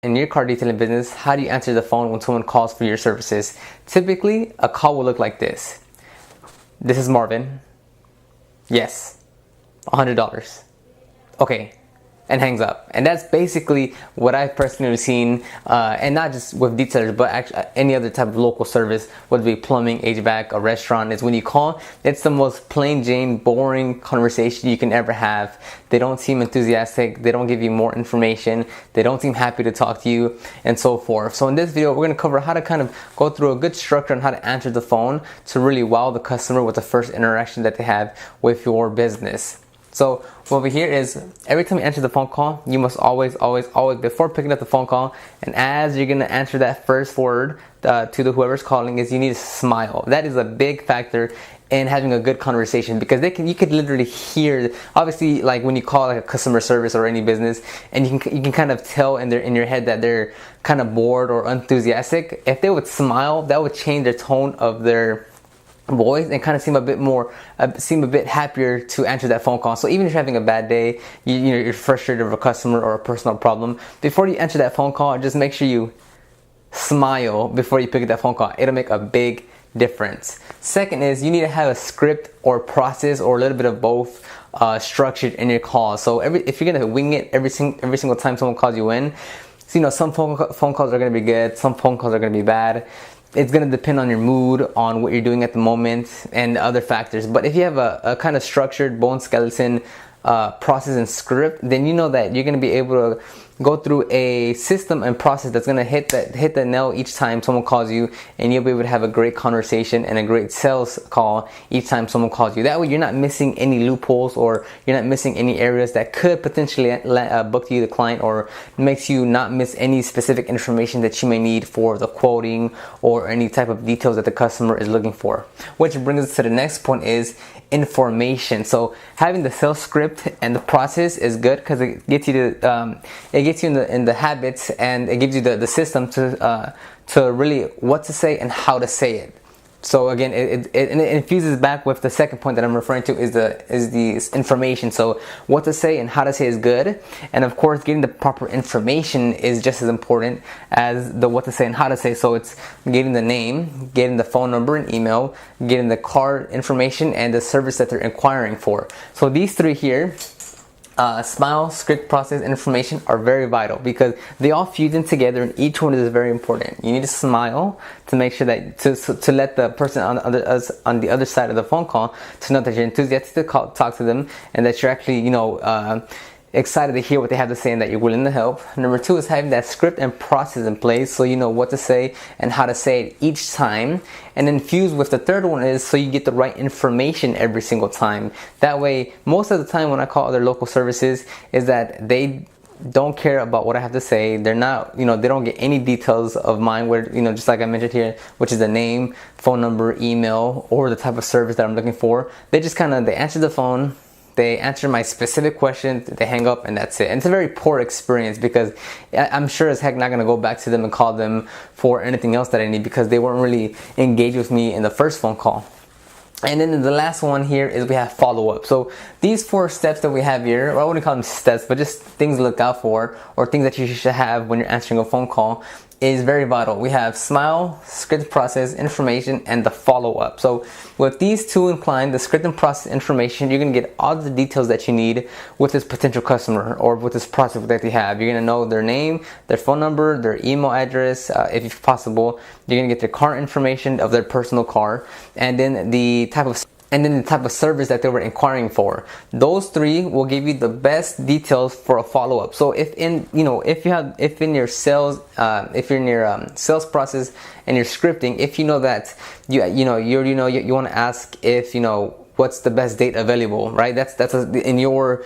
in your car detailing business, how do you answer the phone when someone calls for your services? Typically, a call will look like this. This is Marvin. Yes. $100. Okay. And hangs up. And that's basically what I've personally seen, and not just with detailers, but actually any other type of local service, whether it be plumbing, HVAC, a restaurant, is when you call, it's the most plain Jane, boring conversation you can ever have. They don't seem enthusiastic, they don't give you more information, they don't seem happy to talk to you, and so forth. So in this video, we're going to cover how to kind of go through a good structure on how to answer the phone to really wow the customer with the first interaction that they have with your business. So over here is, every time you answer the phone call, you must always, before picking up the phone call, and as you're going to answer that first word to whoever's calling, is you need to smile. That is a big factor in having a good conversation, because you could literally hear, obviously, like when you call like a customer service or any business, and you can kind of tell in your head that they're kind of bored or enthusiastic. If they would smile, that would change the tone of their voice and kind of seem a bit happier to answer that phone call. So even if you're having a bad day, you're frustrated with a customer or a personal problem, before you answer that phone call, just make sure you smile before you pick up that phone call. It'll make a big difference. Second is, you need to have a script or process, or a little bit of both, structured in your call. So if you're gonna wing it every single time someone calls you in, so, some phone calls are gonna be good, some phone calls are gonna be bad. It's going to depend on your mood, on what you're doing at the moment, and other factors. But if you have a kind of structured bone skeleton process and script, then you know that you're going to be able to go through a system and process that's going to hit the nail each time someone calls you, and you'll be able to have a great conversation and a great sales call each time someone calls you. That way you're not missing any loopholes, or you're not missing any areas that could potentially book you the client, or makes you not miss any specific information that you may need for the quoting or any type of details that the customer is looking for. Which brings us to the next point, is information. So having the sales script and the process is good, because it gets you in the habits, and it gives you the system to really what to say and how to say it. So again, it infuses back with the second point that I'm referring to, is the information. So what to say and how to say is good, and of course getting the proper information is just as important as the what to say and how to say. So it's getting the name, getting the phone number and email, getting the card information, and the service that they're inquiring for. So these three here, smile, script, process, information, are very vital, because they all fuse in together, and each one is very important. You need to smile to make sure that to let the person on the other side of the phone call to know that you're enthusiastic to talk to them, and that you're actually excited to hear what they have to say, and that you're willing to help. Number two is having that script and process in place, so you know what to say and how to say it each time. And then fused with the third one is, so you get the right information every single time. That way, most of the time when I call other local services, is that they don't care about what I have to say. They're not, they don't get any details of mine, where, just like I mentioned here, which is the name, phone number, email, or the type of service that I'm looking for. They just they answer the phone, they answer my specific question, they hang up, and that's it. And it's a very poor experience, because I'm sure as heck not going to go back to them and call them for anything else that I need, because they weren't really engaged with me in the first phone call. And then the last one here is we have follow-up. So these 4 steps that we have here, or I wouldn't call them steps, but just things to look out for, or things that you should have when you're answering a phone call, is very vital. We have smile, script, process, information, and the follow-up. So with these two inclined, the script and process information, you're going to get all the details that you need with this potential customer, or with this prospect that they have. You're going to know their name, their phone number, their email address, if possible. You're going to get their car information of their personal car, and then the type of service that they were inquiring for. Those 3 will give you the best details for a follow-up. So if in your sales process and your scripting, if you know that you want to ask if what's the best date available, right? That's in your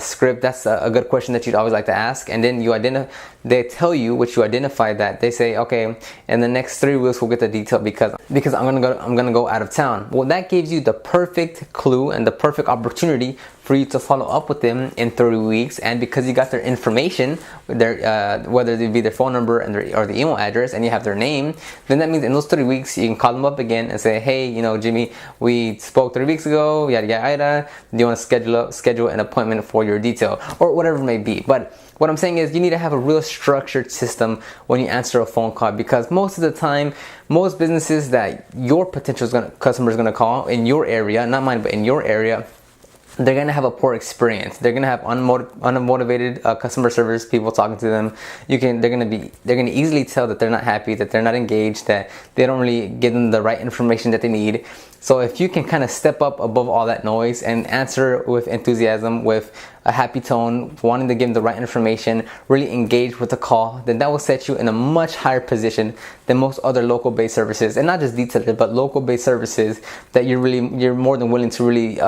script. That's a good question that you'd always like to ask. And then they tell you, which you identify, that they say, okay, in the next 3 weeks we'll get the detail, because I'm gonna go out of town. Well, that gives you the perfect clue and the perfect opportunity for you to follow up with them in 30 weeks. And because you got their information, whether it be their phone number or the email address, and you have their name, then that means in those 30 weeks you can call them up again and say, hey, Jimmy, we spoke 3 weeks ago, yada yada yada. Do you want to schedule an appointment for your detail, or whatever it may be? But What I'm saying is you need to have a real structured system when you answer a phone call, because most of the time, most businesses that your potential customer is going to call in your area, not mine, but in your area, they're going to have a poor experience. They're going to have unmotivated customer service people talking to them. They're going to easily tell that they're not happy, that they're not engaged, that they don't really give them the right information that they need. So if you can kind of step up above all that noise and answer with enthusiasm, with a happy tone, wanting to give them the right information, really engage with the call, then that will set you in a much higher position than most other local-based services, and not just detailing, but local-based services that you're more than willing to really,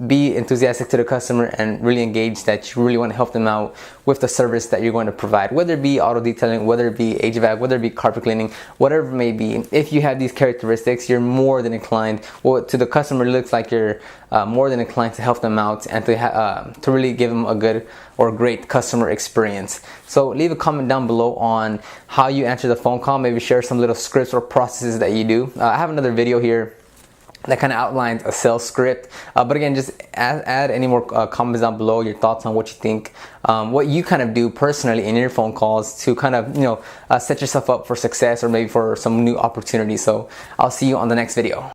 be enthusiastic to the customer and really engage, that you really want to help them out with the service that you're going to provide, whether it be auto detailing, whether it be HVAC, whether it be carpet cleaning, whatever it may be. If you have these characteristics, you're more than inclined, well, to the customer, it looks like you're more than inclined to help them out and to really give them a good or great customer experience. So leave a comment down below on how you answer the phone call. Maybe share some little scripts or processes that you do. I have another video here that kind of outlines a sales script, but again, just add any more comments down below, your thoughts on what you think, what you kind of do personally in your phone calls to kind of set yourself up for success, or maybe for some new opportunities. So I'll see you on the next video.